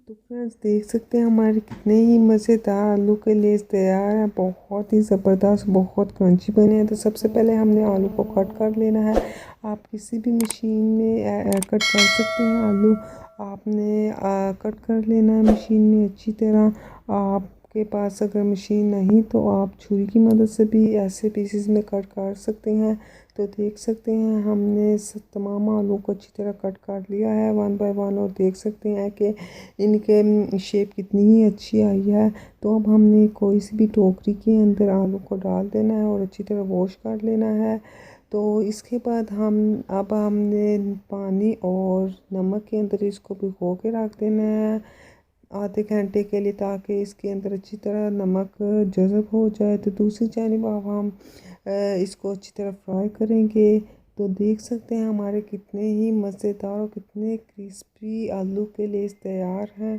तो फ्रेंड्स देख सकते हैं हमारे कितने ही मज़ेदार आलू के लेस तैयार हैं। बहुत ही ज़बरदस्त, बहुत क्रंची बने हैं। तो सबसे पहले हमने आलू को कट कर लेना है। आप किसी भी मशीन में कट कर सकते हैं आलू। आपने कट कर लेना है मशीन में अच्छी तरह। आपके पास अगर मशीन नहीं तो आप छुरी की मदद से भी ऐसे पीसेस में कट कर सकते हैं। तो देख सकते हैं हमने तमाम आलू को अच्छी तरह कट कर लिया है वन बाय वन, और देख सकते हैं कि इनके शेप कितनी ही अच्छी आई है। तो अब हमने कोई सी भी टोकरी के अंदर आलू को डाल देना है और अच्छी तरह वॉश कर लेना है। तो इसके बाद हमने पानी और नमक के अंदर इसको भिगो के रख देना है आधे घंटे के लिए, ताकि इसके अंदर अच्छी तरह नमक जज़ब हो जाए। तो दूसरी जानिब अब हम इसको अच्छी तरह फ्राई करेंगे। तो देख सकते हैं हमारे कितने ही मज़ेदार और कितने क्रिस्पी आलू के लेस तैयार हैं।